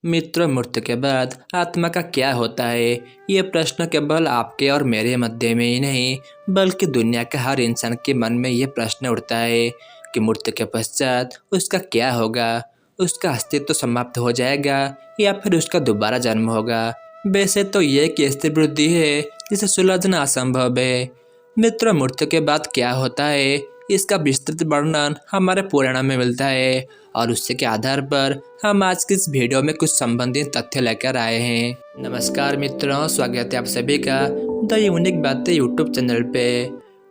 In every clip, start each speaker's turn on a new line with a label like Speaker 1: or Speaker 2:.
Speaker 1: मित्र, मृत्यु के बाद आत्मा का क्या होता है? ये प्रश्न केवल आपके और मेरे मध्य में ही नहीं, बल्कि दुनिया के हर इंसान के मन में ये प्रश्न उठता है कि मृत्यु के पश्चात उसका क्या होगा। उसका अस्तित्व तो समाप्त हो जाएगा या फिर उसका दोबारा जन्म होगा। वैसे तो ये एक ऐसी वृद्धि है जिसे सुलझना असंभव है। मित्र, मृत्यु के बाद क्या होता है, इसका विस्तृत वर्णन हमारे पुराणों में मिलता है और उससे के आधार पर हम आज की इस वीडियो में कुछ संबंधित तथ्य लेकर आए हैं। नमस्कार मित्रों, स्वागत है आप सभी का द यूनिक बातें यूट्यूब चैनल पे।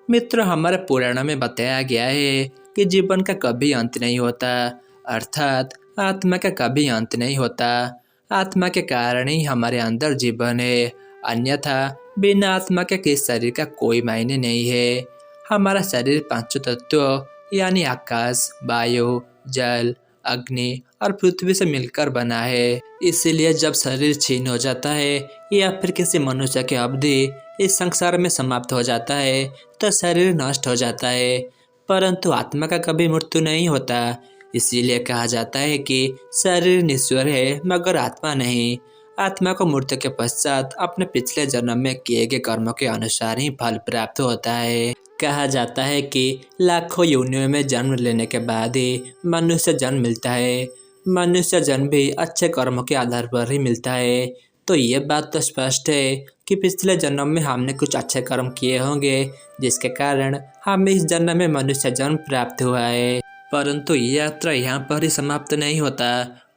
Speaker 1: मित्रों, हमारे पुराणों में बताया गया है कि जीवन का कभी अंत नहीं होता, अर्थात आत्मा का कभी अंत नहीं होता। आत्मा के कारण ही हमारे अंदर जीवन है, अन्यथा बिना आत्मा के किस शरीर का कोई मायने नहीं है। हमारा शरीर पांचों तत्वों यानी आकाश, वायु, जल, अग्नि और पृथ्वी से मिलकर बना है। इसीलिए जब शरीर छीन हो जाता है या फिर किसी मनुष्य की अवधि इस संसार में समाप्त हो जाता है तो शरीर नष्ट हो जाता है, परंतु आत्मा का कभी मृत्यु नहीं होता। इसीलिए कहा जाता है कि शरीर निश्चर है मगर आत्मा नहीं। आत्मा को मृत्यु के पश्चात अपने पिछले जन्म में किए गए कर्मों के अनुसार ही फल प्राप्त होता है। कहा जाता है कि लाखों योनियों में जन्म लेने के बाद ही मनुष्य जन्म मिलता है। मनुष्य जन्म भी अच्छे कर्मों के आधार पर ही मिलता है। तो ये बात तो स्पष्ट है कि पिछले जन्म में हमने कुछ अच्छे कर्म किए होंगे, जिसके कारण हमें इस जन्म में मनुष्य जन्म प्राप्त हुआ है। परंतु ये यात्रा यहाँ पर ही समाप्त नहीं होता।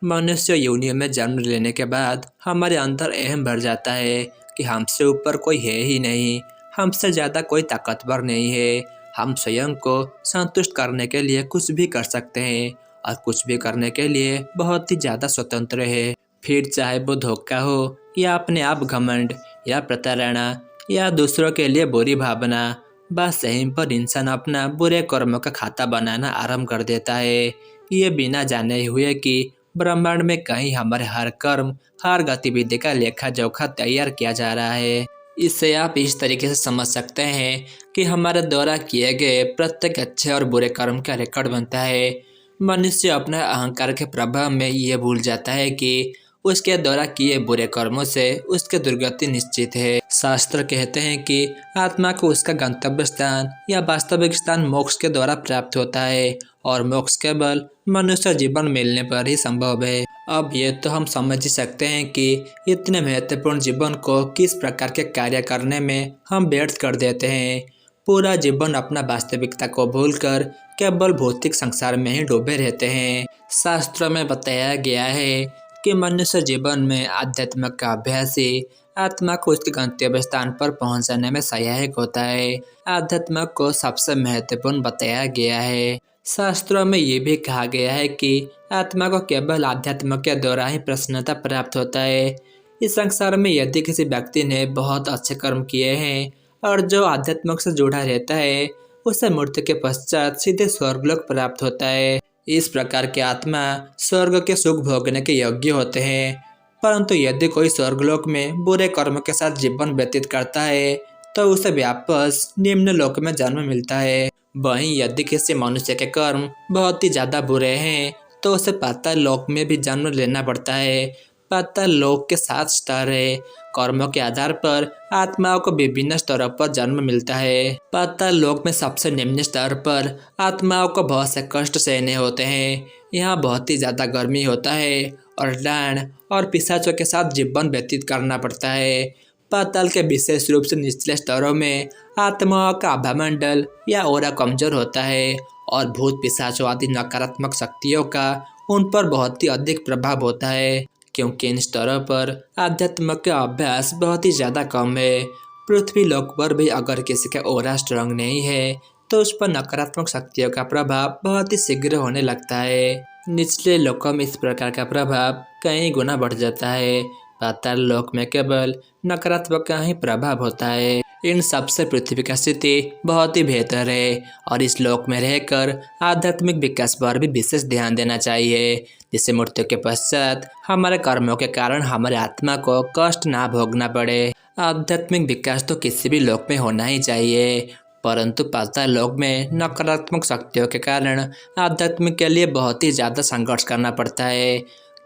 Speaker 1: मनुष्य योनियों में जन्म लेने के बाद हमारे अंदर अहम भर जाता है कि हमसे ऊपर कोई है ही नहीं, हमसे ज़्यादा कोई ताकतवर नहीं है। हम स्वयं को संतुष्ट करने के लिए कुछ भी कर सकते हैं और कुछ भी करने के लिए बहुत ही ज़्यादा स्वतंत्र है। फिर चाहे वो धोखा हो या अपने आप घमंड या प्रताड़ना या दूसरों के लिए बुरी भावना, बस यहीं पर इंसान अपना बुरे कर्मों का खाता बनाना आरंभ कर देता है, ये बिना जाने हुए कि ब्रह्मांड में कहीं हमारे हर कर्म, हर गतिविधि का लेखा जोखा तैयार किया जा रहा है। इससे आप इस तरीके से समझ सकते हैं कि हमारे द्वारा किए गए प्रत्येक अच्छे और बुरे कर्म का रिकॉर्ड बनता है। मनुष्य अपने अहंकार के प्रभाव में ये भूल जाता है कि उसके द्वारा किए बुरे कर्मों से उसकी दुर्गति निश्चित है। शास्त्र कहते हैं कि आत्मा को उसका गंतव्य स्थान या वास्तविक स्थान मोक्ष के द्वारा प्राप्त होता है और मोक्ष केवल मनुष्य जीवन मिलने पर ही संभव है। अब ये तो हम समझ ही सकते हैं कि इतने महत्वपूर्ण जीवन को किस प्रकार के कार्य करने में हम व्यर्थ कर देते हैं। पूरा जीवन अपना वास्तविकता को भूलकर केवल भौतिक संसार में ही डूबे रहते हैं। शास्त्रों में बताया गया है कि मनुष्य जीवन में आध्यात्म का अभ्यास ही आत्मा को उसके गंतव्य स्थान पर पहुंचाने में सहायक होता है। आध्यात्म को सबसे महत्वपूर्ण बताया गया है। शास्त्रों में ये भी कहा गया है कि आत्मा को केवल आध्यात्म के द्वारा ही प्रसन्नता प्राप्त होता है। इस संसार में यदि किसी व्यक्ति ने बहुत अच्छे कर्म किए हैं और जो आध्यात्म से जुड़ा रहता है, उसे मृत्यु के पश्चात सीधे स्वर्गलोक प्राप्त होता है। इस प्रकार के आत्मा स्वर्ग के सुख भोगने के योग्य होते हैं। परंतु यदि कोई स्वर्गलोक में बुरे कर्म के साथ जीवन व्यतीत करता है तो उसे वापस निम्न लोक में जन्म मिलता है। वहीं यदि किसी मनुष्य के कर्म बहुत ही ज्यादा बुरे हैं तो उसे पाताल लोक में भी जन्म लेना पड़ता है। पाताल लोक के 7 स्तर है। कर्मों के आधार पर आत्माओं को विभिन्न स्तरों पर जन्म मिलता है। पाताल लोक में सबसे निम्न स्तर पर आत्माओं को बहुत से कष्ट सहने होते हैं। यहाँ बहुत ही ज्यादा गर्मी होता है और डांड और पिशाचों के साथ जीवन व्यतीत करना पड़ता है। पाताल के विशेष रूप से निचले स्तरों में आत्माओं का आभामंडल या ओरा कमजोर होता है और भूत पिशाचों आदि नकारात्मक शक्तियों का उन पर बहुत ही अधिक प्रभाव होता है, क्योंकि इन स्तरों पर आध्यात्म का अभ्यास बहुत ही ज़्यादा कम है। पृथ्वी लोक पर भी अगर किसी का ओरा स्ट्रांग नहीं है तो उस पर नकारात्मक शक्तियों का प्रभाव बहुत ही शीघ्र होने लगता है। निचले लोकों में इस प्रकार का प्रभाव कई गुना बढ़ जाता है। पाताल लोक में केवल नकारात्मक का ही प्रभाव होता है। इन सब से पृथ्वी का स्थिति बहुत ही बेहतर है और इस लोक में रहकर आध्यात्मिक विकास पर भी विशेष ध्यान देना चाहिए, जिससे मृत्यु के पश्चात हमारे कर्मों के कारण हमारे आत्मा को कष्ट ना भोगना पड़े। आध्यात्मिक विकास तो किसी भी लोक में होना ही चाहिए, परंतु पाताल लोक में नकारात्मक शक्तियों के कारण आध्यात्मिक के लिए बहुत ही ज़्यादा संघर्ष करना पड़ता है।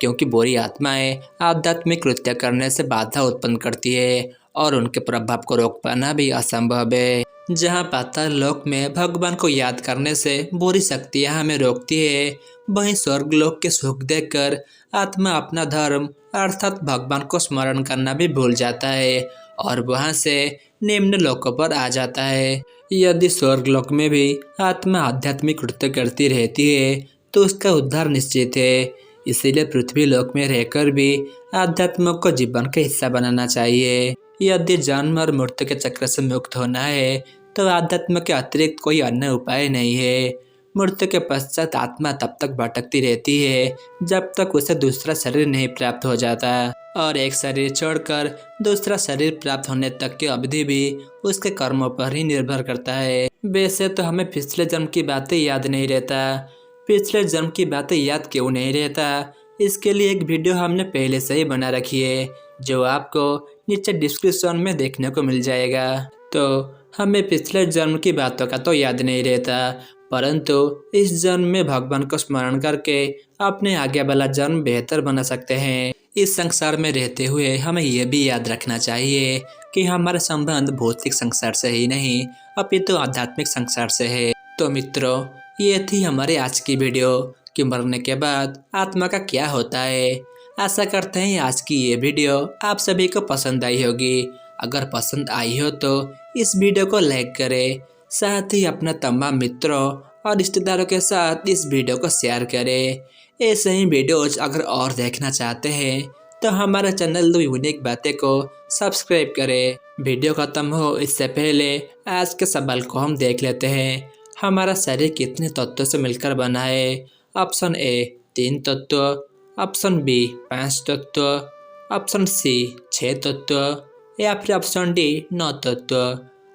Speaker 1: क्योंकि बुरी आत्माएं आध्यात्मिक कृत्य करने से बाधा उत्पन्न करती है और उनके प्रभाव को रोक पाना भी असंभव है। जहाँ पाताल लोक में भगवान को याद करने से बुरी शक्तियाँ हमें रोकती है, वहीं स्वर्ग लोक के सुख देखकर आत्मा अपना धर्म अर्थात भगवान को स्मरण करना भी भूल जाता है और वहाँ से निम्न लोकों पर आ जाता है। यदि स्वर्ग लोक में भी आत्मा आध्यात्मिक कृत्य करती रहती है तो उसका उद्धार निश्चित है। इसीलिए पृथ्वी लोक में रहकर भी आध्यात्म को जीवन का हिस्सा बनाना चाहिए। यदि जन्म और मृत्यु के चक्र से मुक्त होना है तो आध्यात्म के अतिरिक्त कोई अन्य उपाय नहीं है। मृत्यु के पश्चात आत्मा तब तक भटकती रहती है जब तक उसे दूसरा शरीर नहीं प्राप्त हो जाता और एक शरीर छोड़कर दूसरा शरीर प्राप्त होने तक की अवधि भी उसके कर्मों पर ही निर्भर करता है। वैसे तो हमें पिछले जन्म की बातें याद नहीं रहता। पिछले जन्म की बातें याद क्यों नहीं रहता, इसके लिए एक वीडियो हमने पहले से ही बना रखी है जो आपको नीचे डिस्क्रिप्शन में देखने को मिल जाएगा। तो हमें पिछले जन्म की बातों का तो याद नहीं रहता, परंतु इस जन्म में भगवान को स्मरण करके अपने आगे वाला जन्म बेहतर बना सकते हैं। इस संसार में रहते हुए हमें यह भी याद रखना चाहिए कि हमारा संबंध भौतिक संसार से ही नहीं अपितु आध्यात्मिक संसार से है। तो मित्रों, ये थी हमारी आज की वीडियो कि मरने के बाद आत्मा का क्या होता है। आशा करते हैं आज की ये वीडियो आप सभी को पसंद आई होगी। अगर पसंद आई हो तो इस वीडियो को लाइक करें, साथ ही अपने तमाम मित्रों और रिश्तेदारों के साथ इस वीडियो को शेयर करें। ऐसे ही वीडियोज अगर और देखना चाहते हैं तो हमारा चैनल द यूनिक बातें को सब्सक्राइब करें। वीडियो खत्म हो इससे पहले आज के सवाल को हम देख लेते हैं। हमारा शरीर कितने तत्वों से मिलकर बना है? ऑप्शन ए 3 तत्व, ऑप्शन बी 5 तत्व, ऑप्शन सी 6 तत्व या फिर ऑप्शन डी 9 तत्व।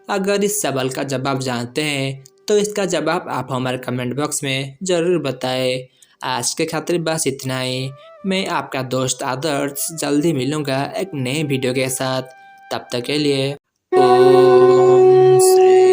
Speaker 1: अगर इस सवाल का जवाब जानते हैं तो इसका जवाब आप हमारे कमेंट बॉक्स में ज़रूर बताएं। आज के खातिर बस इतना ही। मैं आपका दोस्त आदर्श जल्दी मिलूंगा एक नए वीडियो के साथ। तब तक के लिए ओम श्री